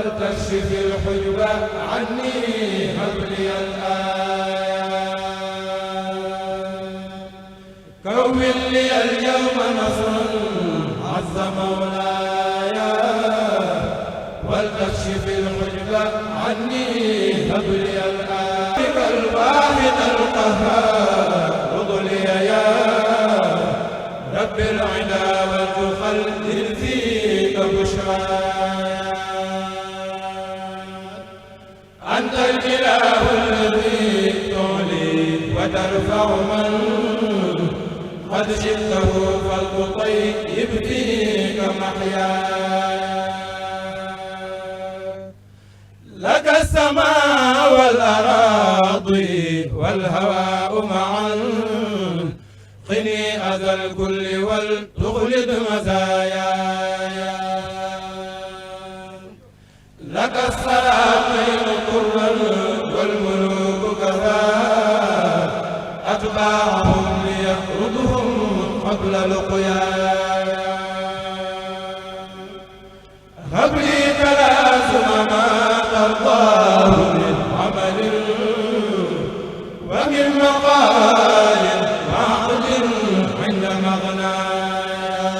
ولتكشف الحجب عني هب لي الآيات كون لي اليوم نصرا عز مولاي ولتكشف الحجب عني هب لي الآيات الواحد القهار اضلي يا رب العدا وتخلد فيك بشرايا أنت الإله الذي تعلي وترفع من قد شئته فلتطيب فيك محياي لك السماء والأراضي والهواء معا قني أذى الكل ولتخلد مزاياي لك السلاطين طرا والملوك كذا أتباعهم ليطردهم قبل لقياي هب لي تلازم ما ترضاه من عمل ومن مقال وعقد عند مغنايا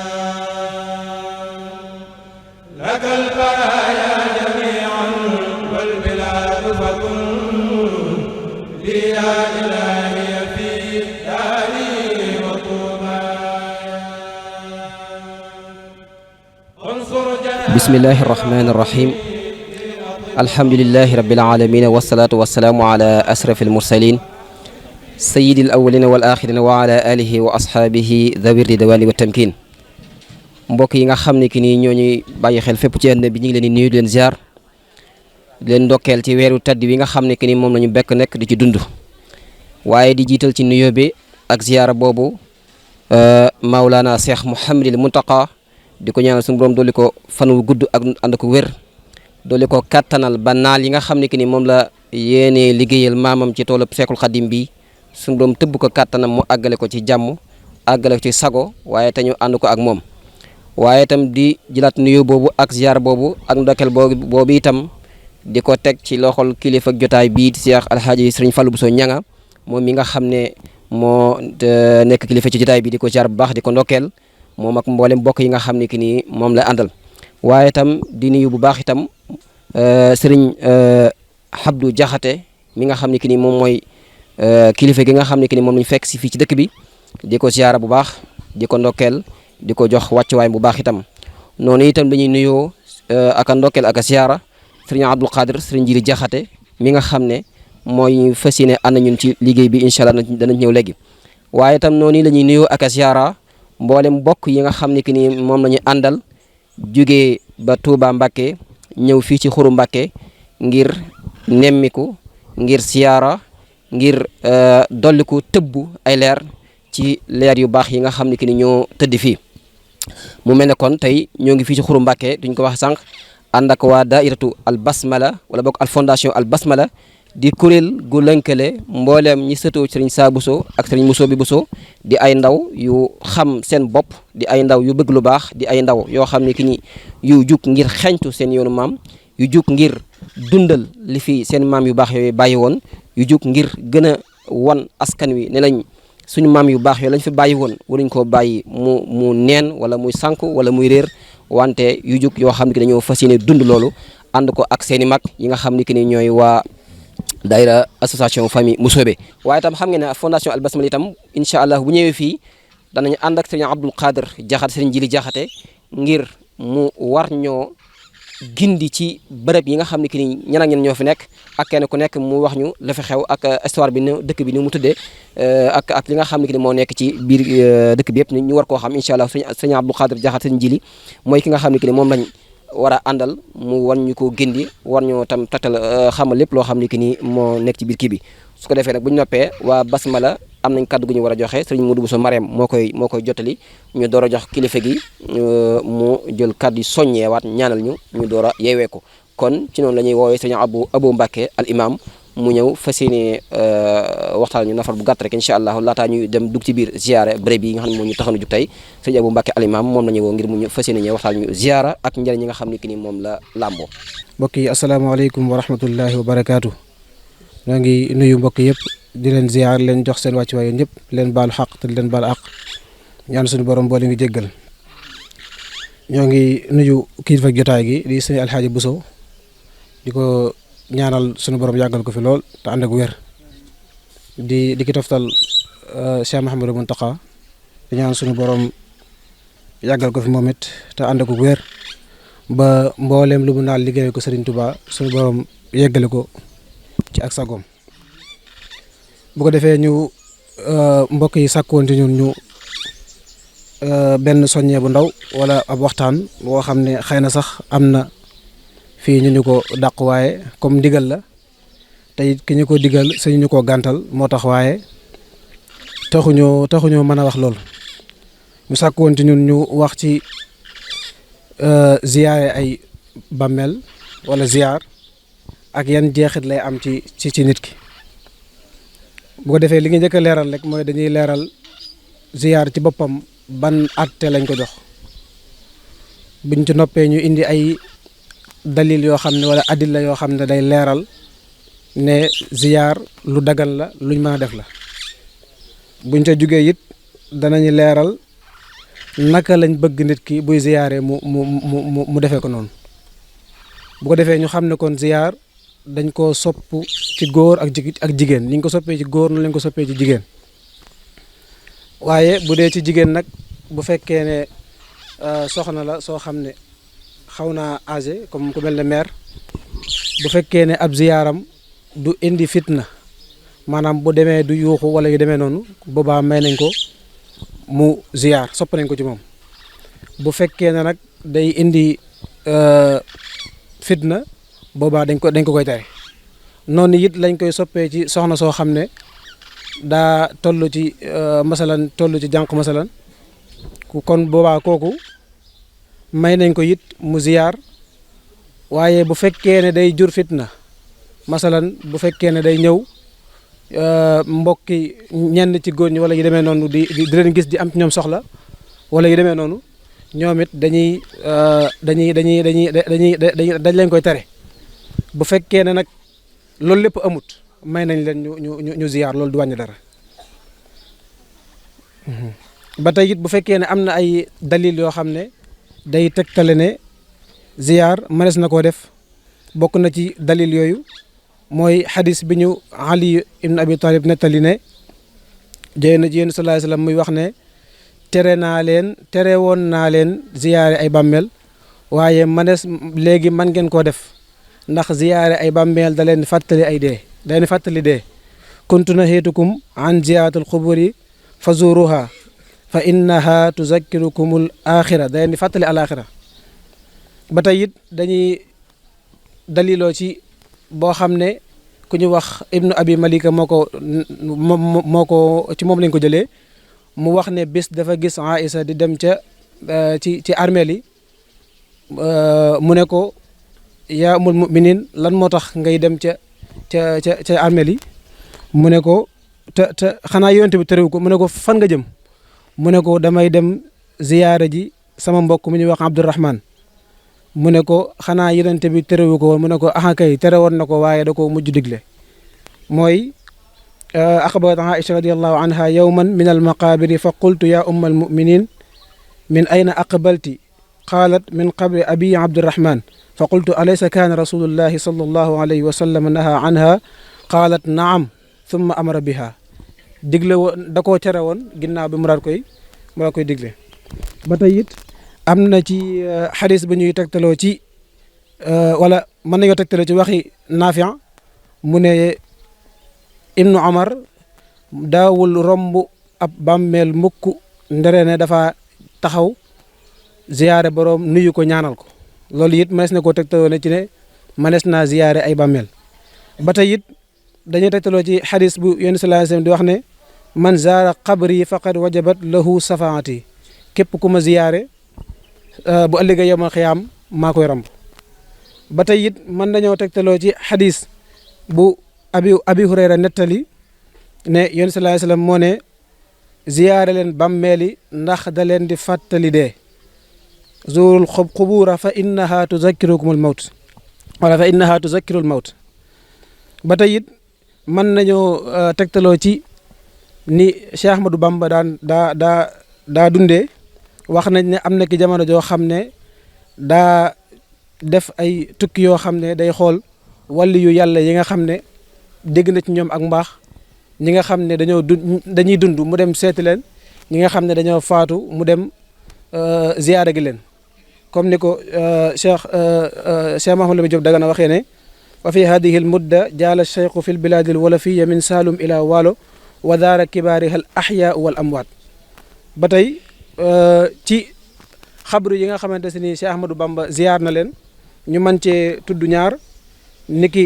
لك البرايا جميعا والبلاد فكن لي يا إلهي في داري وطوبايا انصر بسم الله الرحمن الرحيم الحمد لله رب العالمين والصلاة والسلام على أشرف المرسلين سيد الأولين والآخرين وعلى آله وأصحابه ذوي الرضوان والتمكين mbokk yi nga xam ne ki nii ñoo ñuy bàyyi xel fépp ci àddina bi ñu ngi leen di nuyu di leen ziar di leen ndokkeel ci weeru tedd wi nga xam ne ki nii moom la ñu bekk nekk di ci dund waaye di jiital ci nuyoo bi ak ziara boobu Maulana Cheikh Mouhamadul Muntaqa di ko ñaanal suñu borom dolli ko fan wu gudd ak ànd ko wér dolli ko kattanal ba naal yi nga xam ne ki ni moom la yéenee liggéeyal maamam ci toolub Seexul Xadim bi suñu borom tëbb ko kattanam mu àggale ko ci jàmm àggale ko ci sago waaye te ñu ànd ko ak moom waaye itam di jëlaat nuyoo boobu ak ziar boobu ak ndokkeel boobu itam di ko teg ci loxol kilifa ak jotaay bii Cheikh Alhaaji Sëriñ Fallou Bousso Ñanga moom mi nga xam ne moo nekk kilifa ci jotaay bi di ko ziar bu baax di ko ndokkeel moom ak mboolem mbokk yi nga xam ne ki nii moom la àndal waaye itam di nuyu bu baax itam Sëriñ Abdou Jaxate mi nga xam ne ki nii moom mooy kilifa gi nga xam ne ki nii moom lañu fekk si fii ci dëkk bi di ko ziar bu baax di ko ndokkeel di ko jox wàccuwaay bu baax itam noonu itam dañuy nuyoo ak a ndokkeel ak a ziara sëriñ Abdul Qadir sëriñ Jili Jaxate mi nga xam ne mooy fas yéene ànd ñun ci liggéey bi incha allah danañ ñëw léegi waaye itam noonu la ñuy nuyoo ak a ziara mboolem mbokk yi nga xam ne ki ni moom la ñu àndal jugee ba Touba Mbakke ñëw fii ci Xuru Mbakke ngir nemmiku ngir ziara ngir dolliku tëbbu ay leer ci leer yu baax yi nga xam ne ki ni ñoo tëdd fii mu mel ne kon tey ñoo ngi fii ci Xuru Mbàkke duñ ko wax sànq ànd ak waa daairatu al basmala wala bokk al fondation al basmala di kuréel gu lënkale mbooleem ñi sëtoo sëriñ Saa Bousso ak sëriñ Bousso bi Bousso di ay ndaw yu xam seen bopp di ay ndaw yu bëgg lu baax di ay ndaw yoo xam ne ki ni yu jug ngir xeñtu seen yoonu maam yu jug ngir dundal li fi seen maam yu baax yooyu bàyyi woon yu jug ngir gën a wan askan wi ne lañ suñu maam yu baax yooyu lañ fi bàyyi woon waruñ koo bàyyi mu neen wala muy sànku wala muy réer wante yu jug yoo xam ne ki dañoo fas yéene dund loolu ànd ko ak seen i mag yi nga xam ne ki ni ñooy waa daayira association famille Mousobé waaye itam xam ngeen ne fondation Al Basmala itam incha allah bu ñëwee fii danañu ànd ak sëriñ Abdul Qadir Jaxate sëriñ Jili Jaxate ngir mu war ñoo gindi ci bërëb yi nga xam ne ki ni ñan ak ñen ñoo fi nekk ak kenn ku nekk mu wax ñu la fi xew ak histoire bi ne dëkk bi ni mu tuddee ak li nga xam ne ki ni moo nekk ci biir dëkk bi yëpp ñu war koo xam incha allah sëñ Abdou Khadir Jaxate sëñ Jili mooy ki nga xam ne ki ni moom lañ war a àndal mu war ñu ko gindi war ñoo tam tatal xamal lépp loo xam ne ki ni moo nekk ci biir kii bi su ko defee nag bu ñu noppee waa Basmala am nañ kaddu gu ñu war a joxe sëriñ Modou Bousso Mariam moo koy jottali ñu door a jox kilifa gi mu jël kaddu yi soññeewaat ñaanal ñu door a yeewee ko kon ci noonu la ñuy woowee sëriñ Abou Mbacke al imam mu ñëw fas yéene waxtaan ñu nafar bu gàtt rek incha allah laataa ñu dem dugg ci biir ziara béréb yi nga xam ne moo ñu taxanu jug tey sëñ Abou Mbacke Alimam moom la ñu woo ngir mu ñu fas yéene ñëw waxtaan ñu ziara ak njëriñ ñi nga xam ne ki ni moom la làmboo. mbokk yi asalaamaaleykum wa rahmatullahi wa barakaatu. ñoo ngi nuyu mbokk yëpp di leen ziar leen jox seen wàccuwaay yéen ñëpp leen baalu xaq te leen baal àq ñaan suñu borom boole ngi jéggal. ñoo ngi nuyu kilifa jotaay gi di sëñ Alxaaji Buso di ko ñaanal suñu borom yàggal ko fi lool te ànd ak wér di ki toftal Cheikh Mouhamadou Mountakha di ñaan suñu borom yàggal ko fi moom it te ànd ak wér ba mbooleem lu mu naal liggéey ko Serigne Touba suñu borom yeggale ko ci ak sagoom bu ko defee ñu mbokk yi sàkkoon ci ñun ñu benn soññee bu ndaw wala ab waxtaan boo xam ne xëy na sax am na fii ñu ko dàq waaye comme ndigal la te it ki ñu ko digal sañu ñu ko gàntal moo tax waaye taxuñoo mën a wax lool ñu sàkk woon ci ñun ñu wax ci ziyaare ay bàmmeel wala ziyaar ak yan jeexit lay am ci nit ki bu ko defee li nga njëkk a leeral rek mooy dañuy leeral ziyaar ci boppam ban àtte lañ ko jox buñ ci noppee ñu indi ay dalil yoo xam ne wala adilla yoo xam ne day leeral ne ziyaar lu dagan la luñ mën a def la buñ ca jugee it danañu leeral naka lañ bëgg nit ki buy ziyaare mu defee ko noonu bu ko defee ñu xam ne kon ziyaar dañ koo sopp ci góor ak jigéen ni ñu ko soppee ci góor noonu lañ ko soppee ci jigéen waaye bu dee ci jigéen nag bu fekkee ne soxna la soo xam ne xaw naa âgé comme ku mel ne mère bu fekkee ne ab ziyaaram du indi fitna maanaam bu demee du yuuxu wala yu demee noonu boobaa may nañ ko mu ziyaar sopp nañ ko ci moom bu fekkee ne nag day indi fitna boobaa dañ ko koy tere noonu it lañ koy soppee ci soxna soo xam ne daa toll ci jànq masalan kon boobaa kooku may nañ ko it mu ziyaar waaye bu fekkee ne day jur fitna masalan bu fekkee ne day ñëw mbokki ñenn ci góor ñi wala yu demee noonu di leen gis di am ci ñoom soxla wala yu demee noonu ñoom it dañ leen koy tere bu fekkee ne nag loolu lépp amut may nañ leen ñu ziyaar loolu du wàññi dara ba tey it bu fekkee ne am na ay dalil yoo xam ne day tegtale ne ziyaar mënees na koo def bokk na ci dalil yooyu mooy xadis bi ñu Ali ibn Abi Talib nettali ne jëy na ci yéen sallallahu alayhi wasallam muy wax ne tere woon naa leen ziyaare ay bàmmeel waaye léegi man ngeen koo def ndax ziyaare ay bàmmeel da leen fàttali dee kuntu nahiitukum an ziyaaratil quburi fa zuruha fa innaha tuzakkirukumul axira da leen di fàttali alaxira ba tey it dañuy daliloo ci boo xam ne ku ñu wax ibnu abi malika moo ko ci moom lañ ko jëlee mu wax ne bis dafa gis Aïsa di dem ci armeel yi mu ne ko yaa umul muminin lan moo tax ngay dem ca armeel yi mu ne ko te xanaa yonent bi terewu ko mu ne ko fan nga jëm mu ne ko damay dem ziyaara ji sama mbokk mi ñuy wax Abdourahman mu ne ko xanaa yonent bi terewu ko mu ne ko aha kay tere woon na ko waaye da ko mujj digle mooy axbarat Aïcha radiyallahu anha yawman min almaqabiri fa qultu ya umma almuminin min ayna aqbalti qalat min qabri abi Abdourahman fa qultu alaysa kaana rasulullahi sallallahu alayhi wa sallam naha anha qalat naam thumma amara biha digle woon da koo tere woon ginnaaw bi mu daal koy digle ba tey it am na ci xadis bu ñuy tegtaloo ci wala mën nañoo tegtaloo ci waxi Naafi' mu ne Ibnu Omar daawul romb ab bàmmeel mukk ndere ne dafa taxaw ziyaare boroom nuyu ko ñaanal ko loolu it mënees na koo tegtaloo ne ci ne mënees naa ziyaare ay bàmmeel ba tey it dañuy tegtaloo ci xadis bu Yonent sallallahu alayhi wasallam di wax ne man zaara qabri faqad wajabat lahu safaati képp ku ma ziyaare bu ëllëgee yawmal xiyaam maa koy ramb ba tey it mën nañoo tegtaloo ci xadis bu abi Hurayra nettali ne yonent sallallahu alayhi wasallam moo ne ziyaare leen bàmmeeli ndax da leen di fàttali dee zuurul qubuura fa innaha tuzakkirukumul mawt wala fa innaha tuzakkirul mawt ba tey it mën nañoo tegtaloo ci ni Cheikh Ahmadou Bamba daa dundee wax nañ ne am na ki jamono joo xam ne daa def ay tukki yoo xam ne day xool wàlli yu yàlla yi nga xam ne dégg na ci ñoom ak mbaax ñi nga xam ne dañuy dund mu dem seeti leen ñi nga xam ne dañoo faatu mu dem ziyaara gi leen comme ni ko Cheikh Mahamadou Lamine Diop Dagana waxee ne wa fi hadihi al mudda jaala cheikhu fi l biladi al walafiya min Saalum ila Waalo wa daara kibaariha al ahyaa wal amwaat ba tey ci xabru yi nga xamante ne ni Cheikh Ahmadou Bamba ziyaar na leen ñu mën cee tudd ñaar niki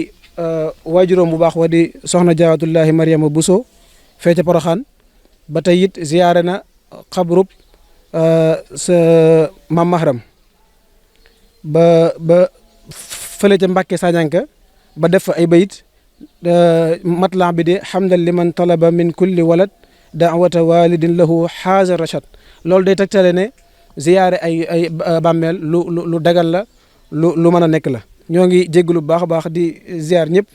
waajuróom bu baax wa di soxna Jaaratullaahi Mariama Bousso fee ca Poroxaan ba tey it ziyaare na xabrub sa Maam Mahram ba fële ca Mbàkke Sañanka ba def fa ay bayit matlan bi de hamdan liman talaba min kulli walad daawata walidin lahu xaaza rachad loolu day tegtale ne ziyaare ay bàmmeel lu dagal la lu mën a nekk la ñoo ngi jégalu bu baax a baax di ziar ñëpp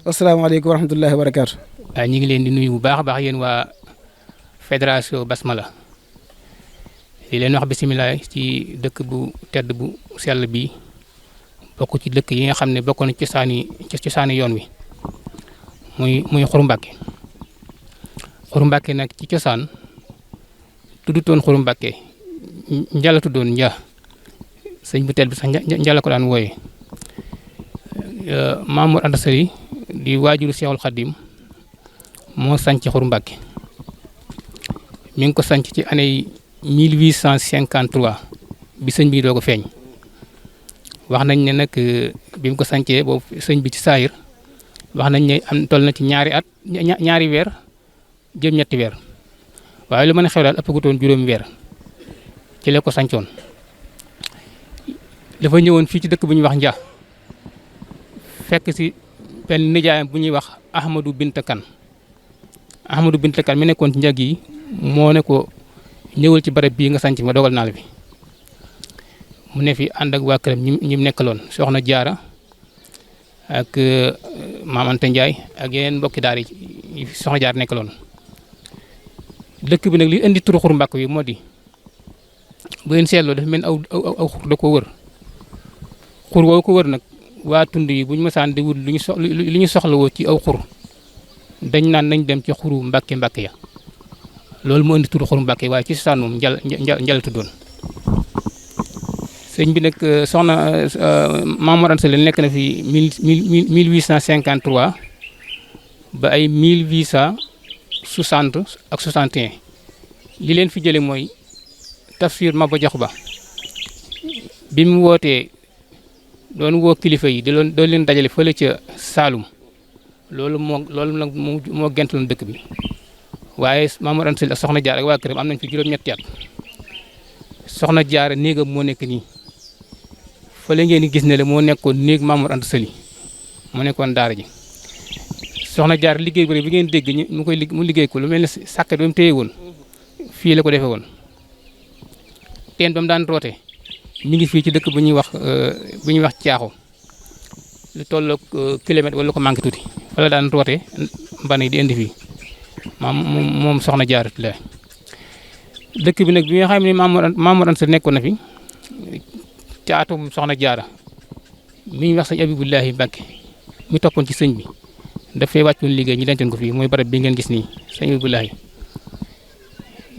asalaamaaleykum wa rahmatullahi wa barakaatu. waaw ñu ngi leen di nuyu bu baax a baax yéen waa fédération Basmala di leen wax bisimilah ci dëkk bu tedd bu sell bi bokk ci dëkk yi nga xam ne bokk na cosaani yoon wi muy Xuru Mbàkke. Xuru Mbàkke nag ci cosaan tuddutoon Xuru Mbàkke njala tuddoon nja sëñ bu tedd bi sax njala ko daan wooye Mamour Anta Sali di waajuru Seexul Xaddim moo sanc Xuru Mbàkke mi ngi ko sanc ci année 1853 bi sëñ bi doo ko feeñ wax nañ ne nag bi mu ko sancee boobu sëñ bi ci saayir wax nañ ne am toll na ci ñaari weer jëm ñetti weer waaye lu mën a xew daal ëpp gutoon juróomi weer ci la ko sancoon dafa ñëwoon fii ci dëkk bu ñuy wax Nja fekk si benn nijaayam bu ñuy wax Ahmadou Binta Kan mi nekkoon ci njag yi moo ne ko ñëwal ci barab bii nga sanc ma dogal naa la fi mu ne fi ànd ak waa këram ñi mu nekkaloon soxna Jaara ak Maam Anta Njaay ak yeneen mbokki daara yi soxna Jaara nekkaloon dëkk bi nag li indi turu Xuru Mbàkke bi moo di bu ngeen seetloo dafa mel aw xur da ko wër xur woowu ko wër nag waa tund yi bu ñu mësaan di wut li ñu soxlawoo ci aw xur dañ naan nañ dem ci xuru Mbàkke ya loolu moo indi turu Xuru Mbàkke waaye ci sosaan moom njal tuddoon sëñ bi nag soxna Mamour Anta Sali nekk na fi 1853 ba ay 1860 ak 61 li leen fi jële mooy tafsir Maba Jaxu Ba bi mu wootee doon woo kilifa yi doon leen dajale fële ca Saalum loolu nag moo gentaloon dëkk bi waaye Mamour Anta Sali ak soxna Jaara ak waa këram am nañ fi juróom-ñetti at soxna Jaara néegam moo nekk nii fële ngeen di gis ne la moo nekkoon néeg Mamour Anta Sali moo nekkoon daara ji soxna Jaara liggéey bu rëy bi ngeen dégg mu liggéey ko lu mel ne sàkket ba mu téye woon fii la ko defee woon teen ba mu daan roote mi ngi fii ci dëkk bu ñuy wax Caaxo lu tolloog kilomètre wala lu ko manqué tuuti wala daan roote mbana yi di indi fii moom soxna Jaara la dëkk bi nag bi nga xam ne Mamour Anta Sali nekkoon na fi caatum soxna Jaara mi ñuy wax sëñ Abibullahi Mbàkke mi toppoon ci sëñ bi dafay wàccoon liggéey ñu dencoon ko fii mooy barab bi ngeen gis nii sëñ Abibullahi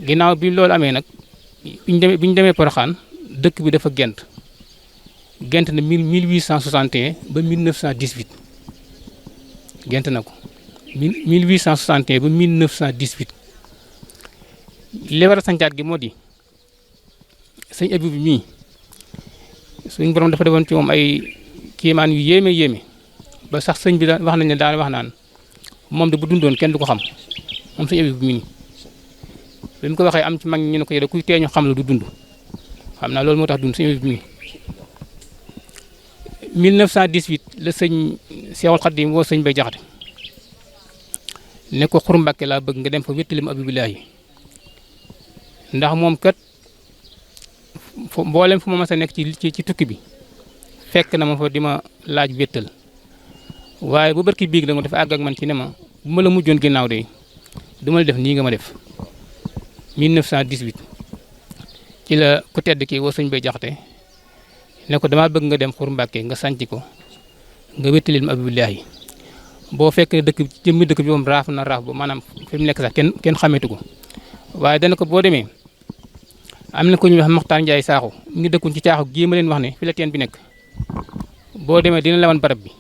ginnaaw bi loolu amee nag bi ñu demee Poroxaan dëkk bi dafa gent na 1861 ba 1918 gent na ko 1861 ba 1918 li war a sancaat gi moo di sëñ Abibu mii suñ borom dafa defoon ci moom ay kiimaan yu yéeme ba sax sëñ bi wax nañ ne daal wax naan moom de bu dundoon kenn du ko xam moom sëñ Abibu mii bi mu ko waxee am ci mag ñu ne ko yow kuy teeñu xam la du dund xam naa loolu moo tax dund sëñ Abibu mii 1918 la sëñ Seexul Xadiim woo sëñ Bay Jaxate ne ko Xuru Mbàkke laa bëgg nga dem fa wéttali ma Abibillaahi ndax moom kat mboolem fu ma mas a nekk ci tukki bi fekk na ma fa di ma laaj wéttal waaye bu barki biig la dafa àgg ak man ci ne ma bu ma la mujjoon ginnaaw de du ma la def nii nga ma def 1918 ci la ku tedd kii woo sëñ Bay Jaxate ne ko damaa bëgg nga dem Xuru Mbàkke nga sànc ko nga wéttalil ma Abibillaahi boo fekkee jëmmi dëkk bi moom raaf na raaf ba maanaam fi mu nekk sax kenn xameetu ko waaye dana ko boo demee am na ku ñuy wax Maxtaar Njaay Saaxu mi ngi dëkkoon ci caaxu gii ma leen wax ne fi la teen bi nekk boo demee dina la wan barab bi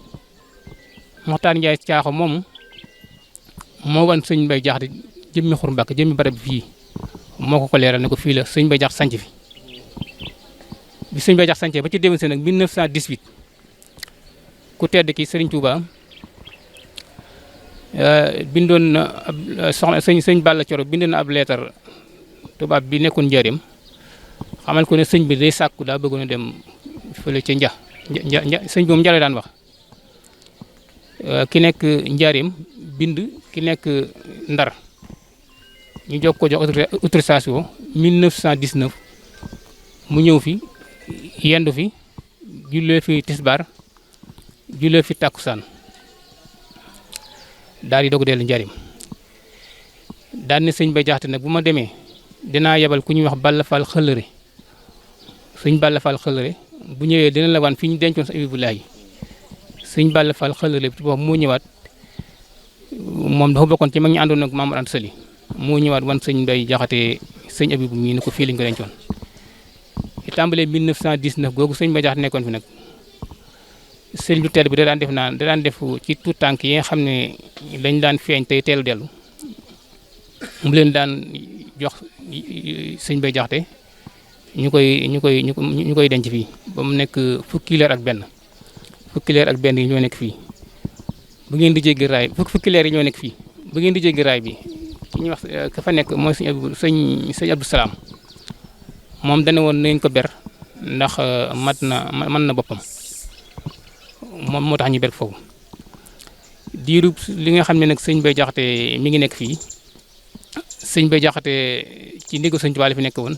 Maxtaar Njaay Saaxu moomu moo wan sëñ Bay Jaxate jëmmi Xuru Mbàkke jëmmi barab bi fii moo ko leeral ne ko fii la sëñ Bay Jaxate sanc fi bi sëñ Bay Jaxate sancee ba ci déwén seen nag 1918 ku tedd ki Sëriñ Tuuba bindoon na ab soxna sëñ Balla Coro bindoon na ab leetar tubaab bi nekkoon njaareem xamal ko ne sëñ bi day sàkku daa bëggoon a dem fële ca nja sëñ bi moom njale daan wax ki nekk njaareem bind ki nekk ndar ñu jox ko jox autorisation 1919 mu ñëw fi yendu fi jullee fi tisbaar jullee fi tàkkusaan daal di doog dellu njariñ daal ne sëñ Bay Jaxate nag bu ma demee dinaa yebal ku ñuy wax Balla Fall xëlëre sëñ Balla Fall xëlëre bu ñëwee dina la wan fi ñu dencoon sa Abibillaahi sëñ Balla Fall xëlëre ci boppam moo ñëwaat moom dafa bokkoon ci mag ñu àndoon ak Maam Anta Sali moo ñëwaat wan sëñ Bay Jaxate sëñ Abibu mii ne ko fii lañ ko dencoon ci tàmbalee 1919 googu sëñ Bay Jaxate nekkoon fi nag sëñ bu tedd bi da daan def ci tout tànk yi nga xam ne dañ daan feeñ tey teelu dellu mu leen daan jox sëñ Bay Jaxate ñu koy denc fii ba mu nekk fukki leer ak benn yi ñoo nekk fii bu ngeen di jéggi raay fukki leer yi ñoo nekk fii bu ngeen di jéggi raay bi ki ñuy wax ka fa nekk mooy sëñ Abdou Salaam moom dana woon nañ ko ber ndax mën na boppam moom moo tax ñu ber foofu diiru li nga xam ne nag sëñ Bay Jaxate mi ngi nekk fii sëñ Bay Jaxate ci ndigal sëñ Tuubaa la fi nekk woon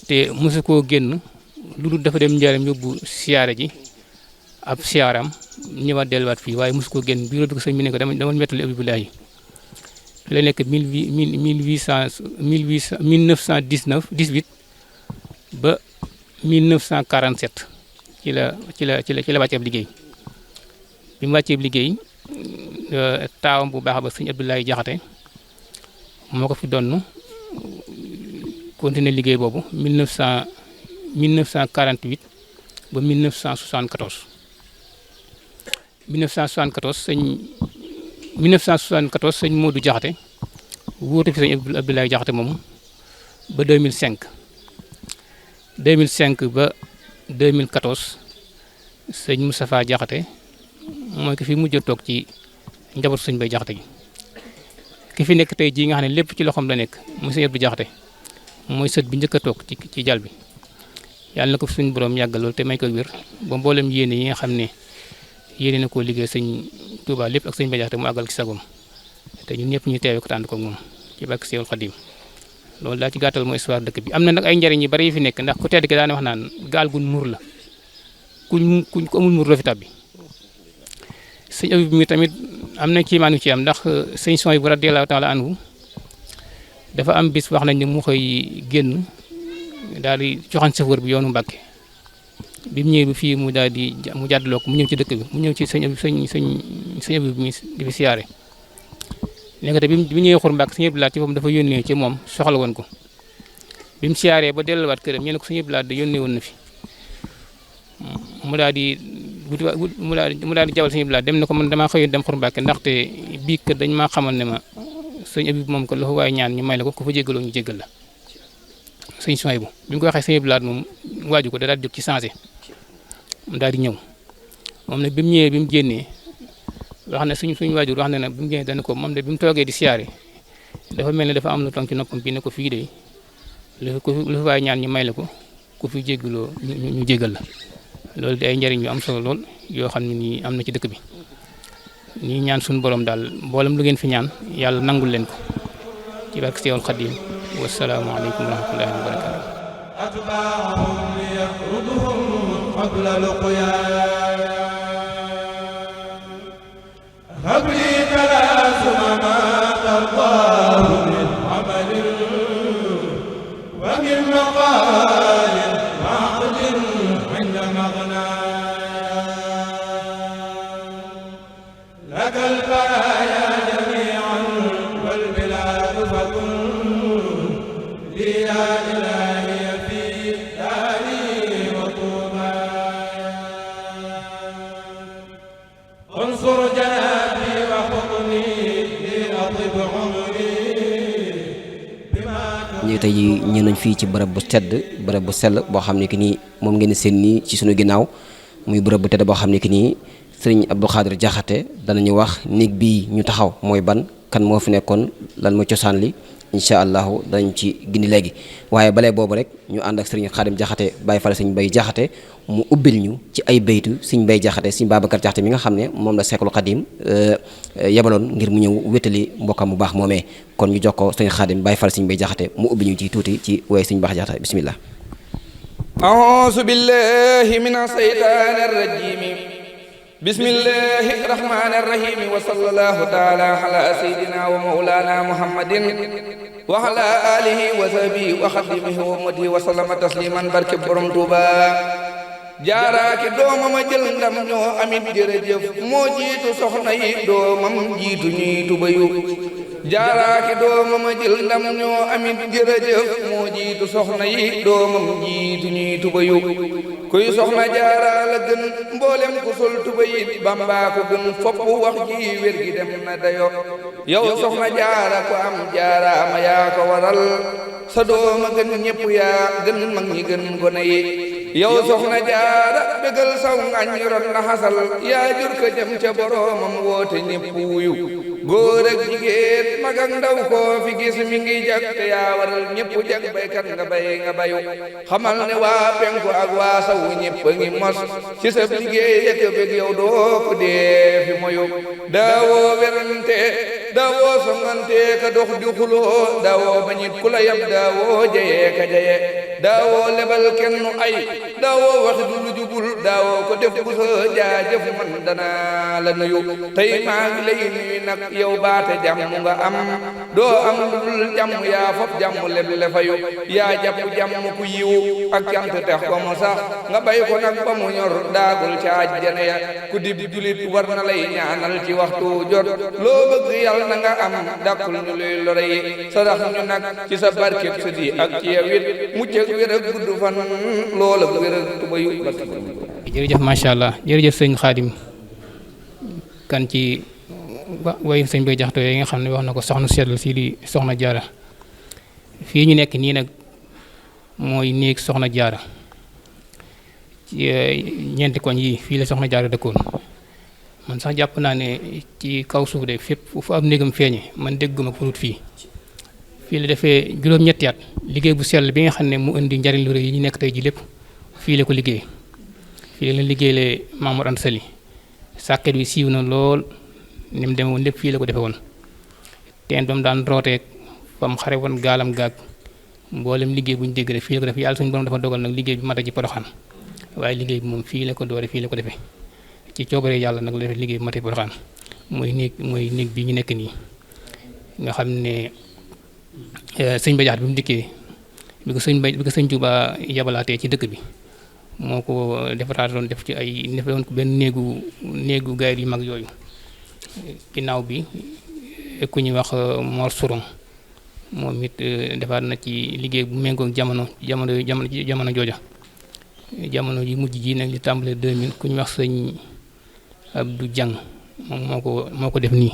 te mosu koo génn lu dul dafa dem njaaram yóbbu siyaare ji ab siyaaram ñëwaat delluwaat fii waaye mosu koo génn biir dugg sëñ bi ne ko dama wettali Abibillaahi fi la nekk 1918 ba 1947 ci la wàcce ab liggéey bi mu wàccee ab liggéey taawam bu baax ba sëñ Abdoulaye Jaxate moo ko fi donn continuer liggéey boobu 1948 ba 1974 sëñ Modou Jaxate wuute fi sëñ Abdoulaye Jaxate moomu ba 2005 ba 2014 sëñ Moustapha Jaxate mooy ki fi mujj a toog ci njabootu sëñ Bay Jaxate gi ki fi nekk tey jii nga xam ne lépp ci loxoom la nekk muy sëñ Abdou Jaxate mooy sët bi njëkk a toog ci jal bi yàlla na ko fi suñu borom yàggal loolu te may ko wér ba mboolem yéene yi nga xam ne yéene na koo liggéey sëñ Touba lépp ak sëñ Bay Jaxate mu àggal ci sagom te ñun ñëpp ñu teewee ko tànd ko moom ci barke Seexul Xadiim loolu daal ci gàttal mooy histoire dëkk bi am na nag ay njariñ yu bari yi fi nekk ndax ku tedd ki daana wax naan gaal gu nuur la kuñ ko amul nuur doo fi tàbbi sëñ Abib mi tamit am na kiimaan yu ci am ndax sëñ Soy bu radiyallaahu taala anhu dafa am bis wax nañ ne mu xëy génn daal di joxañ chauffeur bi yoonu Mbàkke bi mu ñëwee bi fii mu daal di mu jàddaloo ko mu ñëw ci dëkk bi mu ñëw ci sëñ Abib mi di fi siyaare léegi te bi mu ñëwee Xuru Mbàkke sëñ Abdou Lahad ci foofu dafa yónnee ci moom soxla woon ko bi mu siyaaree ba delluwaat këram ñu ne ko sëñ Abdou Lahad da yónnee woon na fi mu daal di jawal sëñ Abdou Lahad dem na ko man damaa xëyoon dem Xuru Mbàkke ndaxte bii kër dañ maa xamal ne ma sëñ Abib moom ko lu waaye ñaan ñu may la ko ku fa jéggaloo ñu jéggal la sëñ Soy bu bi mu ko waxee sëñ Abdou Lahad moom waaju ko da daal di jóg ci changé mu daal di ñëw moom nag bi mu ñëwee bi mu génnee wax na suñ waajur wax na ne bi mu génnee dana ko moom de bi mu toogee di siyaare dafa mel ne dafa am lu tong ci noppam bi ne ko fii de lu fi waaye ñaan ñu may la ko ku fi jéggaloo ñu jéggal la loolu di ay njëriñ yu am solo lool yoo xam ne nii am na ci dëkk bi ñi ñaan suñu borom daal mboolem lu ngeen fi ñaan yàlla nangul leen ko ci barke Seexul Xadiim wassalaamu aleykum wa rahmatullahi wa barakaatu atba'ahum liyaqruduhum qabla luqyaa habli talaasuma ma tardaahu min amalin wa min maqaalin wa aqdin inda magnaaya laka al-baraaya jamii'an wal bilaadu fakun li yaa ilaahi fi daari wa tuubaaya unsur janaabi wa xudni li atib umri ñu tey ji ñëw nañ fii ci bërëb bu tedd bërëb bu sell boo xam ne ki nii moom ngeen seen nii ci sunu ginnaaw muy bërëb bu tedd boo xam ne ki nii sëriñ Abdou Khadir Diakhaté danañu wax néeg bii ñu taxaw mooy ban kan moo fi nekkoon lan mooy cosaan li incha allahu danañ ci gindi léegi waaye balee boobu rek ñu ànd ak sëriñ Khadim Diakhaté Baye Fall sëriñ Bay Diakhaté mu ubbil ñu ci ay baytu sëriñ Bay Diakhaté sëriñ Babacar Diakhaté mi nga xam ne moom la Seexul Xadim yebaloon ngir mu ñëw wétali mbokkam bu baax moomee kon ñu jox ko sëriñ Khadim Baye Fall sëriñ Bay Diakhaté mu ubbil ñu ci tuuti ci woy sëriñ Bax Diakhaté bismillah a'uuzu billahi mina shaytaani rajiim bismillahi rahmaani rahiim wa sallallahu taala ala sayyidina wa mawlana muhammadin wa ala alihi wa sahbihi wa xadimihi wa ummatihi wa sallama tasliman barke borom Tuuba jaaraaki doomam a jël ndam ñoo amit jërëjëf moo jiitu soxna yi doomam jiitu ñuy tubayu jaaraaki doomam a jël ndam ñoo amit jërëjëf moo jiitu soxna yi doomam jiitu ñuy tubayu kuy soxna jaara la gën mboolem ku sol tuba yi Bamba ko gën fopp wax ji wér gi dem na dayo yow soxna jaara ko am jaaraama yaa ko waral sa dooma gën ñépp yaa gën mag ñi gën gone yi yow soxna jaara bégal saw ngañ ron na xasal yaa jur ko jëm ca boroomam woote ñépp wuyu góor ak jigéen mag ak ndaw koo fi gis mi ngi jag te yaa waral ñépp jag baykat nga bay nga bayu xamal ne waa penku ak waa sawu ñépp a ngi mos ci sa liggéey ak bég yow doo ko dee fi moyu daawoo werante daawoo songante ka dox di xuloo daawoo bañit ku la yab daawoo jayee ka jaye daawoo lebal kenn ay daawoo wax du lu jubul daawoo ko def bu sa jaajëf man danaa la nuyu tey maa ngi lay nuyu nag yow baate jàmm nga am doo am lu dul jàmm yaa fop jàmm leb le fayu yaa jàpp jàmm ku yiw ak cant tex ko mu sax nga bay ko nag ba mu ñor daagul ca àjjana ya ku dib julit war na lay ñaanal ci waxtu jot loo bëgg yàlla na nga am dàqul ñu luy lore yi sarax ñu nag ci sa barkeb sa di ak ci yow it mucc ak wér ak gudd fan loola wér ak tubayu jërëjëf macha allah jërëjëf sëñ Xaadim kan ci way sëñ Bay Jaxate yi nga xam ne wax na ko soxna seetlu si di soxna jaara fii ñu nekk nii nag mooy néeg soxna jaara ci ñeenti koñ yi fii la soxna jaara dëkkoon man sax jàpp naa ne ci kaw suuf de fépp fu am néegam feeñe man dégguma ko fii la defee juróom-ñetti at liggéey bu sell bi nga xam ne mu indi njariñ lu rëy yi ñu nekk tey ji lépp fii la ko liggéey fii la liggéeylee Mamour Anta Sali sàkket bi siiw na lool ni mu demee woon lépp fii la ko defee woon teen ba mu daan rooteeg ba mu xare woon gaalam gaag mboolem liggéey bu ñu dégg rek fii la ko defee yàlla suñu borom dafa dogal nag liggéey bi mata ci Poroxaan waaye liggéey bi moom fii la ko doore fii la ko defee ci coobare yàlla nag la defee liggéey bi mata ci Poroxaan mooy néeg bi ñu nekk nii nga xam ne sëñ Bay Jaxate bi mu dikkee bi ko sëñ Tuubaa yabalaatee ci dëkk bi moo ko defaraat doon def ci ay defoon ko benn néegu gaayit yu mag yooyu ginnaaw bi ku ñuy wax Mor Sourang moom it defaat na ci liggéey bu méngoog jamono jooja jamono ji mujj ji nag li tàmbale 2000 ku ñuy wax sëñ Abdou Diang moom moo ko def nii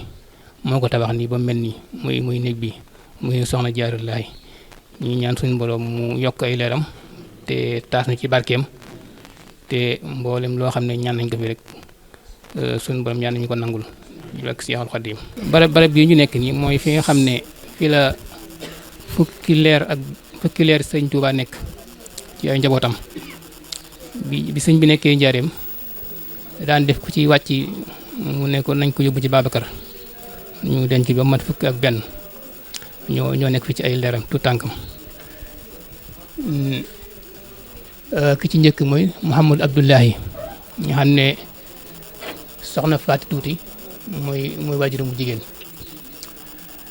moo ko tabax nii ba mel nii muy néeg bi muy soxna Jaaratullaahi ñu ñaan suñu borom mu yokk ay leeram te taas na ci barkeem te mboolem loo xam ne ñaan nañ ko fi rek suñu borom ñaan nañu ko nangul ak Seexul Xadiim barab bii ñu nekk nii mooy fi nga xam ne fi la fukki leer sëñ Tuubaa nekk ci ay njabootam bi sëñ bi nekkee njaareem daan def ku ci wàcc mu ne ko nañ ko yóbbu ci Babacar ñu denc ba mat fukk ak benn ñoo nekk fi ci ay leeram tout tànkam ki ci njëkk mooy Mouhamadou Abdoulahi nga xam ne soxna Faati Tuuti mooy waajuram bu jigéen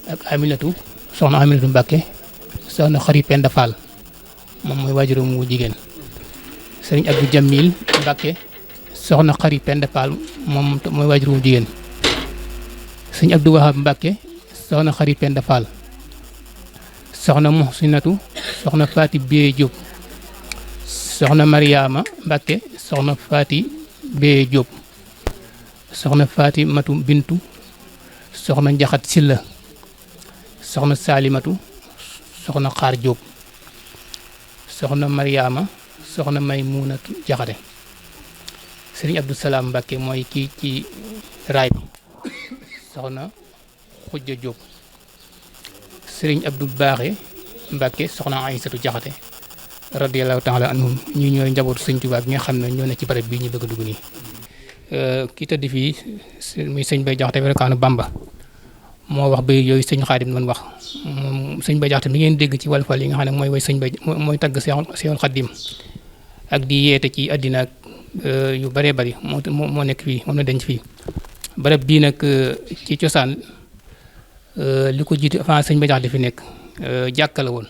ak soxna Aminatu Mbàkke soxna Xari Penda Fall moom mooy waajuram bu jigéen sëriñ Abdou Jamil Mbàkke soxna Xari Penda Fall moom mooy waajuram bu jigéen sëriñ Abdou Wahab Mbàkke soxna Xari Penda Fall soxna Muhsinatu soxna Faati Beye Diop soxna Mariama Mbàkke soxna Faati Beye Diop soxna Faati Matu Bintu soxna Njaxat Silla soxna Salimatu soxna Xaar Diop soxna Mariama soxna Maymunatu Jaxate sëriñ Abdou Salaam Mbàkke mooy kii ci raay bi soxna Xujja Diop sëriñ Abdou Baaxe Mbàkke soxna Aysatu Jaxate radiyallahu taala anhum ñu ñooy njabootu sëñ Tuubaa bi nga xam ne ñoo ne ci barab bii ñu bëgg a dugg nii ki tëdd fii muy sëñ Bay Jaxate werekaanu Bamba moo wax bay yooyu sëñ Xaadim doon wax moom sëñ Bay Jaxate mi ngeen dégg ci Walfal yi nga xam ne mooy way sëñ Bay mooy tagg Seexul Xaadim ak di yeete ci àddina ak yu bëree bëri moo nekk fii moom la denc fii barab bii nag ci cosaan li ko jiitu avant sëñ Bay Jaxate fi nekk jàkka la woon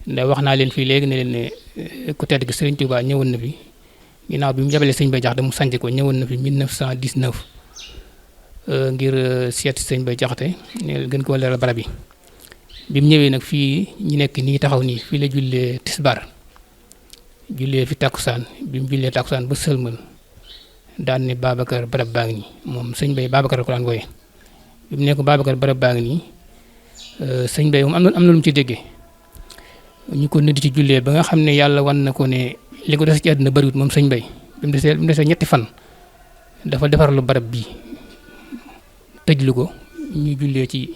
ndax wax naa leen fii léegi ne leen ne ku tedd gi Sëriñ Tuubaa ñëwoon na fi ginnaaw bi mu jabalee sëñ Bay Jaxate mu sanc ko ñëwoon na fi 1919 ngir seet sëñ Bay Jaxate gën koo leeral barab yi bi mu ñëwee nag fii ñu nekk nii taxaw nii fii la jullee tisbar jullee fi takkusaan bi mu jullee takkusaan ba sëlmal daan ne Babacar barab baa ngi nii moom sëñ Bay Babacar ko daan wooye bi mu ne ko Babacar barab baa ngi nii sëñ Bay moom am na lu mu ci déggee ñu ko nit ci jullee ba nga xam ne yàlla wan na ko ne li ko des ci àdduna bariwut moom sëñ Bay bi mu desee ñetti fan dafa defarlu barab bii tëjlu ko ñu jullee ci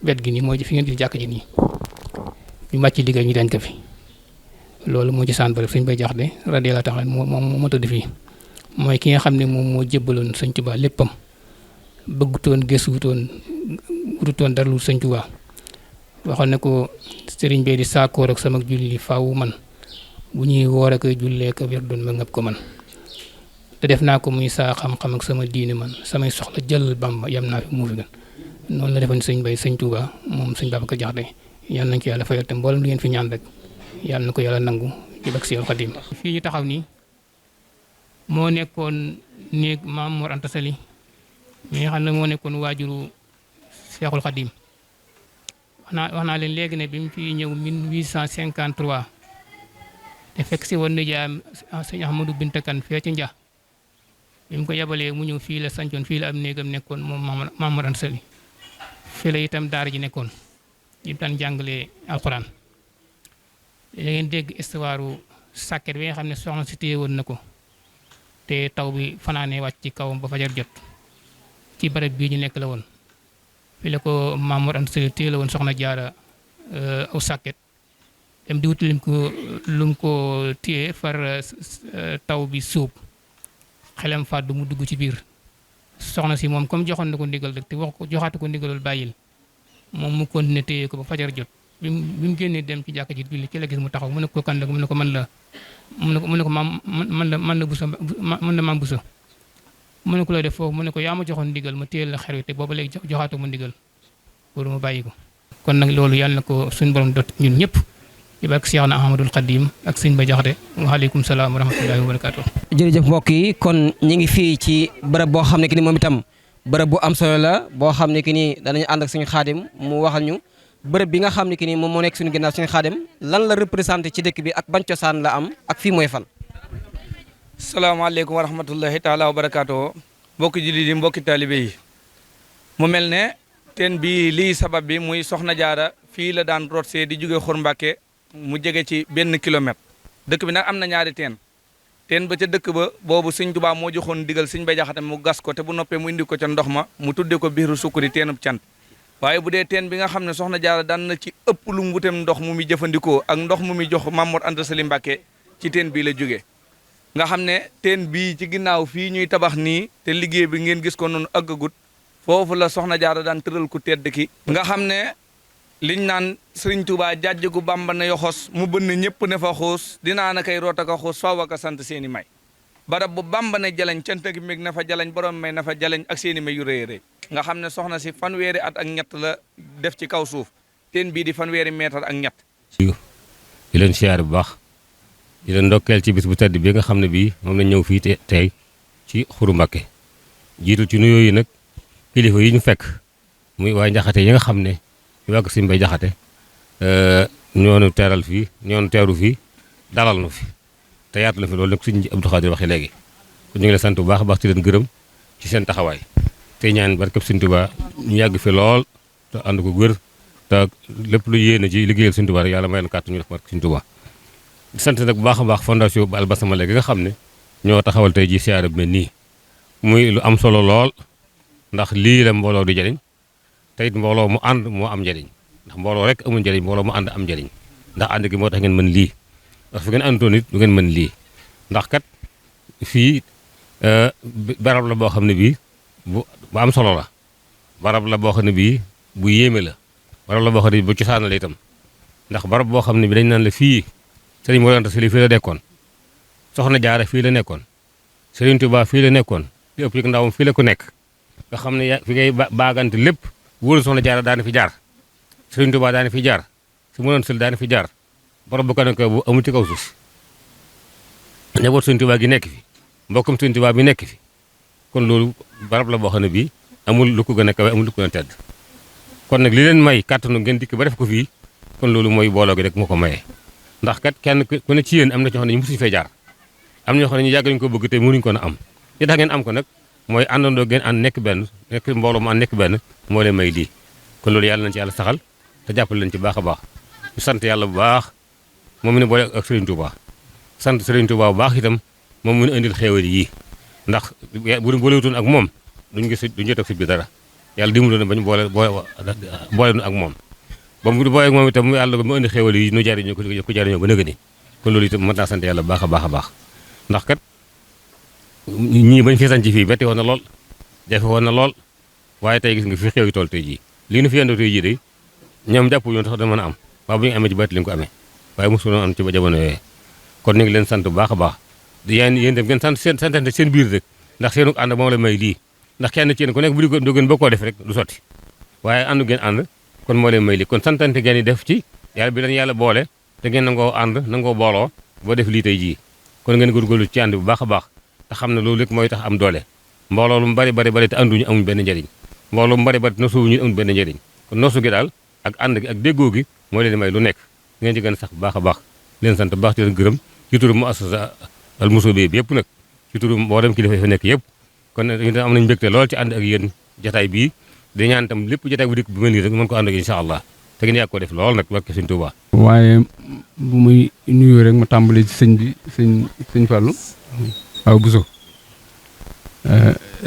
wet gi nii mooy fi ngeen di jàkk ji nii ñu màcc liggéey ñu dañ ko fi loolu moo ci saan barab sëñ Bay Jaxate radiyallahu taala moo tëdd fii mooy ki nga xam ne moom moo jébbaloon sëñ Tuubaa léppam bëggutoon gëstuwutoon wututoon dara lu sëñ Tuubaa waxoon ne ko sëriñ bee di saakoor ak sama julli faaw man bu ñuy woor ak jullee ko wér doon ma ngab ko man te def naa ko muy saa xam-xam ak sama diine man samay soxla jël Bamba yam naa fi mu fi gën noonu la defoon sëñ Bay sëñ Tuubaa moom sëñ Babacar Jaxate yal nañ ko yàlla fayal te mboolem lu ngeen fi ñaan rek yàlla na ko yàlla nangu ci bak Seexul Xadiim fii ñu taxaw nii moo nekkoon néeg Maam Mor Anta Sali mi nga xam ne moo nekkoon waajuru Seexul Xadiim wax naa leen léegi ne bi mu fi ñëw 1853 te fekk si woon nijaayam sëñ Ahmadou Binta Kan fee ci Nja bi mu ko yabalee mu ñëw fii la sancoon fii la am néegam nekkoon moom Maam Mor Anta Sali fii la itam daara ji nekkoon yi daan jàngalee alxuraan da ngeen dégg histoire sàkket bi nga xam ne soxna si téye woon na ko te taw bi fanaanee wàcc ci kawam ba fajar jot ci barab bii ñu nekk la woon fii la ko Maam Mor Anta Sali téye la woon soxna Jaara aw sàkket dem di wuti lu mu ko téye far taw bi suub xelam fàddu mu dugg ci biir soxna si moom comme joxoon na ko ndigal rek te wax ko joxaatu ko ndigalul bàyyil moom mu continué téye ko ba fajar jot bi mu génnee dem ci jàkka ji julli ci la gis mu taxaw mu ne ko kan la mu ne ko man la maam Buso mu ne ko lay def foofu mu ne ko yaa ma joxoon ndigal ma téye la xer wi te booba léegi joxaatu ma ndigal pour ma bàyyi ko kon nag loolu yàlla na ko suñu borom dot ñun ñëpp ci barke Seexna Ahmadul Xadim ak sëñ Bay Jaxate waaleykum salaam wa rahmatullahi wa barakaatu. jërëjëf mbokk yi kon ñi ngi fii ci bërëb boo xam ne ki ni moom itam bërëb bu am solo la boo xam ne ki ni danañu ànd ak suñu xaadim mu waxal ñu bërëb bi nga xam ne ki ni moom moo nekk suñu ginnaaw suñu xaadim lan la représenté ci dëkk bi ak ban cosaan la am ak fii mooy fan. salaamaaleykum wa rahmatullahi taala wa barakaatu. mbokki jullit yi mbokki taalibe yi mu mel ne teen bi lii sabab bi muy Soxna Jaara fii la daan rotsee di jóge Xur Mbàkke mu jege ci 1 kilomètre dëkk bi nag am na ñaari teen ba ca dëkk ba boobu sëñ Tuubaa moo joxoon digal sëñ Bay Jaxate mu gas ko te bu noppee mu indi ko ca ndox ma mu tudde ko biiru sukkuri teenub cant waaye bu dee teen bi nga xam ne Soxna Jaara daan na ci ëpp lu mu wutem ndox mu muy jëfandikoo ak ndox mu muy jox Maam Mor Anta Sali Mbàkke ci teen bii la jógee nga xam ne teen bii ci ginnaaw fii ñuy tabax nii te liggéey bi ngeen gis ko noonu ëggagut foofu la soxna Jaara daan tëral ku tedd ki nga xam ne liñ naan Sëriñ Tuubaa jàjj gu Bàmba na yoxos mu bënn ñëpp ne fa xuus dinaa na koy root aka xuus faw aka sant seeni may barab bu Bàmba ne jaleñ cant gi meg na fa jaleñ borom may na fa jaleñ ak seeni may yu rëy rëy nga xam ne soxna si fanweeri at ak ñett la def ci kaw suuf teen bii di fanweeri meetar ak ñett di leen siyaare bu baax di leen ndokkeel ci bis bu tedd bi nga xam ne bii moom lañ ñëw fii tey ci Xuru Mbàkke jiitu ci nuyoo yi nag kilifa yi ñu fekk muy waa Njaxate yi nga xam ne ñu wàgg si Mbay Jaxate ñoonu teeral fii ñoonu teeru fii dalal nu fi te yaatu la fi loolu nag Sëñ Abdou Khadir waxee léegi kon ñu ngi leen sant bu baax a baax ci leen gërëm ci seen taxawaay te ñaan barkeb Sëñ Tuubaa ñu yàgg fi lool te ànd ko wér te lépp lu yéene ci liggéeyal Sëñ Tuubaa rek yàlla may leen kàttan ñu def barke Sëñ Tuubaa di sant nag bu baax a baax fondation bu Albassamala gi nga xam ne ñoo taxawal tey ji siyaare bu mel nii muy lu am solo lool ndax lii la mbooloo di jëriñ te it mbooloo mu ànd moo am njëriñ ndax mbooloo rek amul njëriñ mbooloo mu ànd am njëriñ ndax ànd gi moo tax ngeen mën lii ndax fu ngeen àndoon it du ngeen mën lii ndax kat fii barab la boo xam ne bii bu am solo la barab la boo xam ne bii bu yéeme la barab la boo xam ne bii bu cosaan la itam ndax barab boo xam ne bi dañ naan la fii Sëriñ Mor Anta Sali fii la nekkoon Soxna Jaara fii la nekkoon Sëriñ Tuubaa fii la nekkoon li ëpp yëg ndawam fii la ko nekk nga xam ne fi ngay baagante lépp wóolu Soxna Jaara daana fi jaar Sëriñ Tuubaa daana fi jaar su Mor Anta Sali daana fi jaar barab bu ko nekk bu amul ci kaw suuf njaboot Sëriñ Tuubaa gi nekk fi mbokkam Sëriñ Tuubaa bi nekk fi kon loolu barab la boo xam ne bii amul lu ko gën a kawe amul lu ko gën a tedd kon nag li leen may kàttanu ngeen dikk ba def ko fii kon loolu mooy booloo gi rek moo ko mayee ndax kat kenn ku ne ci yéen am na ñoo xam ne ñu mosuñu fee jaar am na ñoo xam ne ñu yàgg nañu ko bëgg te mënuñu ko na am li tax ngeen am ko nag mooy àndandoo ngeen ànd nekk benn nekk mbooloo mu ànd nekk benn moo leen may lii kon loolu yàlla nañ ci yàlla saxal te jàppale leen ci baax a baax ñu sant yàlla bu baax moom mu ne boole ak Serigne Touba sant Serigne Touba bu baax itam moom mu ne indil xéewal yii ndax bu boolewutoon ak moom duñ jot ak fit bi dara yàlla dimbali na bañ boole ak moom ba mu booy ak moom itam yàlla mu indi xéewal yi nu jariñoo ko jariñoo ba nëgëni kon loolu itam mën naa sant yàlla baax a baax a baax ndax kat ñii bañ fi sanc fii betti woon na lool jafe woon na lool waaye tey gis nga fi xew yi tool tey jii lii nu fi yendoo tey jii de ñoom jàpp ñoon tax da mën a am waaye bu ñu amee ci bati li nga ko amee waaye mosu doon am ci jamono yooyu kon ñu ngi leen sant bu baax a baax yéen dem ngeen santante seen biir rek ndax seenu ànd moom la may lii ndax kenn ci yéen ku nekk bu di ngeen ba koo def rek du sotti waaye àndu ngeen ànd kon moo leen may lii kon santante ngeen di def ci yàlla bi leen yàlla boole te ngeen nangoo ànd nangoo booloo boo def lii tey jii kon ngeen góorgóorlu ci ànd bu baax a baax te xam ne loolu rek mooy tax am doole mbooloo lu mu bari te ànduñu amuñ benn njëriñ mbooloo mu bari te nosuwuñu amuñ benn njëriñ kon nosu gi daal ak ànd gi ak déggoo gi moo leen may lu nekk ngeen ci gën a sax bu baax a baax leen sant bu baax di leen gërëm ci turu muassasa Al Mousoubé bi yëpp nag ci turu mboolem kilifa fa nekk yëpp kon am nañ mbégte lool ci ànd ak yéen jataay bii di ñaan tam lépp jotaay bu dikk bu mel nii rek mën ko ànd ak incha allah te ngeen yàgg ko def lool nag barke Sëñ Tuubaa. waaye bu muy nuyoo rek ma tàmbali ci sëñ bi sëñ Fallou waaw Bousso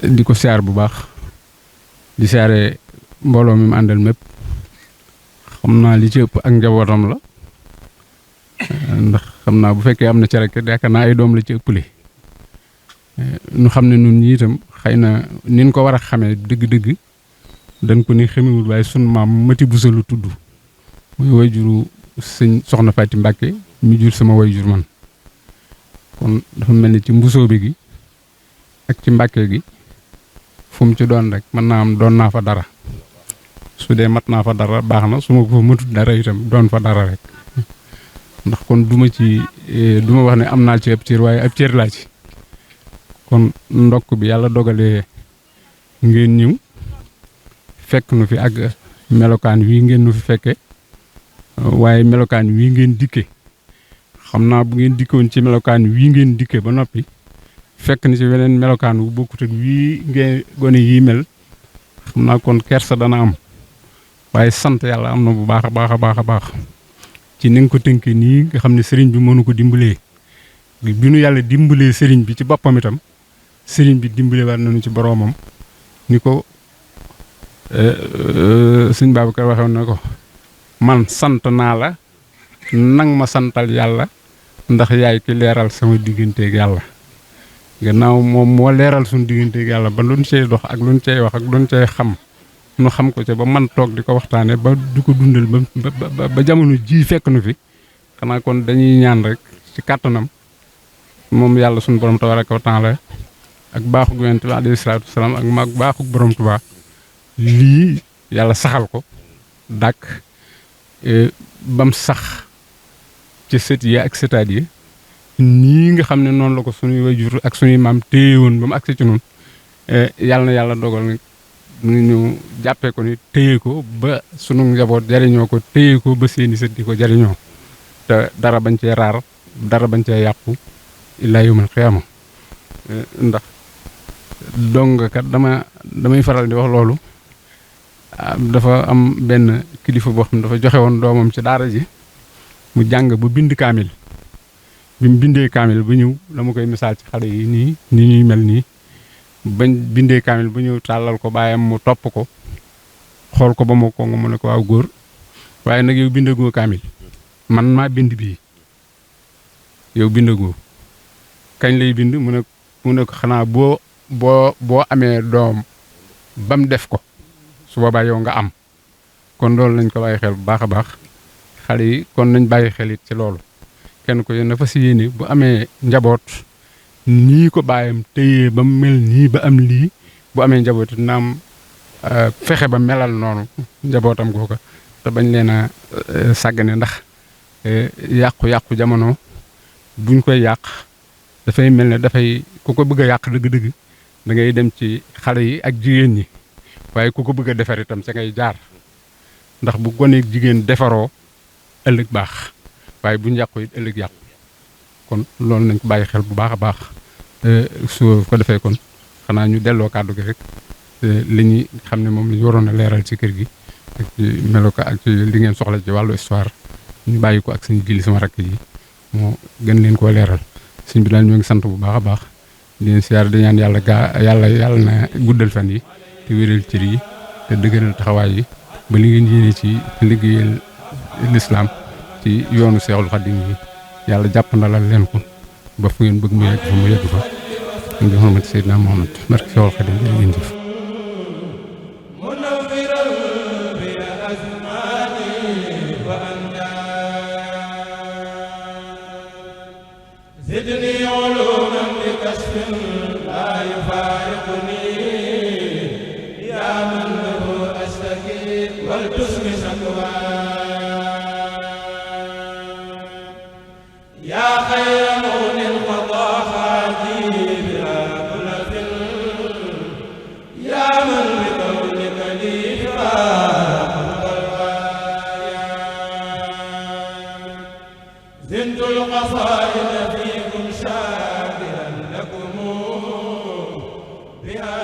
di ko siyaar bu baax di siyaare mbooloo mi mu àndal mépp xam naa li ci ëpp ak njabootam la ndax xam naa bu fekkee am na ci rek yaakaar naa ay doom la ci ëppale ñu xam ne ñun ñi itam xëy na nin ko war a xamee dëgg-dëgg dañ ko ni xamewul waaye sun maam Mati Bousso lu tudd muy wayjuru sëñ soxna Faati Mbàkke mi jur sama wayjur man kon dafa mel ni ci Mbusoobe gi ak ci Mbàkke gi fu mu ci doon rek mën naa am doon naa fa dara su dee mat naa fa dara baax na su ma ko fa matut dara itam doon fa dara rek ndax kon duma wax ne am naa ci ab cër waaye ab cër laa ci kon ndokk bi yàlla dogalee ngeen ñëw fekk nu fi ak melokaan wii ngeen nu fi fekke waaye melokaan wii ngeen dikke xam naa bu ngeen dikkoon ci melokaan wii ngeen dikke ba noppi fekk ni ci weneen melokaan wu bokkut ak wii ngeen gone yii mel xam naa kon kersa dana am waaye sant yàlla am na bu baax a baax a baax a baax ci ni nga ko tënkee nii nga xam ne sëriñ bi mënu ko dimbalee bi nu yàlla dimbalee sëriñ bi ci boppam itam sëriñ bi dimbale war nañu ci boroomam ni ko sëñ Babacar waxoon na ko man sant naa la nang ma santal yàlla ndax yaay ki leeral sama digganteeg yàlla gannaaw moom moo leeral suñu diggante yàlla ba luñ cey dox ak luñ cey wax ak luñ cey xam nu xam ko ca ba man toog di ko waxtaane ba di ko dundal ba jamono ji fekk nu fi xanaa kon dañuy ñaan rek ci kàttanam moom yàlla suñu borom tabaraka wa taala ak baaxu Yonent bi alayhi salaatu wasalaam ak mag baaxu borom Tuubaa lii yàlla saxal ko dàkk bam sax ci sët yi ak sëtaat yi nii nga xam ne noonu la ko suñuy wajur ak suñuy maam téye woon ba mu agsi ci noonu yàlla na yàlla dogal ñu jàppee ko ni téye ko ba sunu njaboot jariñoo ko téye ko ba seeni sët di ko jariñoo te dara bañ cee raar dara bañ cee yàqu illaa yawmal qiyaama ndax dong kat damay faral di wax loolu dafa am benn kilifa boo xam ne dafa joxe woon doomam ci daara ji mu jàng ba bind kaamil bi mu bindee kaamil ba ñëw dama koy misaal ci xale yi nii ni ñuy mel nii bañ bindee kaamil ba ñëw tàllal ko baayam mu topp ko xool ko ba mu ko mu ne ko waaw góor waaye nag yow bindagoo kaamil man maa bind bii yow bindagoo kañ lay bind mu ne ko xanaa boo amee doom ba mu def ko su boobaa yow nga am kon loolu nañ ko bàyyi xel bu baax a baax xale yi kon nañ bàyyi xel it ci loolu kenn ko yéen dafa si yéene bu amee njaboot nii ko bàyyam téyee ba mel nii ba am lii bu amee njaboot it naam fexe ba melal noonu njabootam googa te bañ leen a sàggane ndax yàqu-yàqu jamono buñ koy yàq dafay mel ne dafay ku ko bëgg a yàq dëgg-dëgg da ngay dem ci xale yi ak jigéen ñi waaye ku ko bëgg a defar itam sa ngay jaar ndax bu goneeg jigéen defaroo ëllëg baax waaye bu ñu yàqu it ëllëg yàqu kon loolu nañ ko bàyyi xel bu baax a baax su ko defee kon xanaa ñu delloo kàddu gi rek li ñuy xam ne moom la ñu waroon a leeral ci kër gi ak ci meloka ak ci li ngeen soxla ci wàllu histoire ñu bàyyi ko ak suñu jili sama rakk yi moo gën leen koo leeral suñ bi daal ñoo ngi sant bu baax a baax di leen siyaar di ñaan yàlla yàlla na guddal fan yi te wéral cër yi te dëgëral taxawaay yi ba li ngeen yéene ci liggéeyal lislaam ci yoonu Seexul Xadiim yi yàlla jàppandalal leen ko ba fu ngeen bëgg mu yegg fa ngi xormat Seydina Muhammad barke Seexul Xadiim jërë ngeen jëf زدني علوما بكشف لا يفارقني يا من له أشتكي والجسم شكوى يا خير مغن قضى حاجي بلا كلف يا من بقولك لي فراق الغايا زنت القصائد فيكم شاكرا لكم بها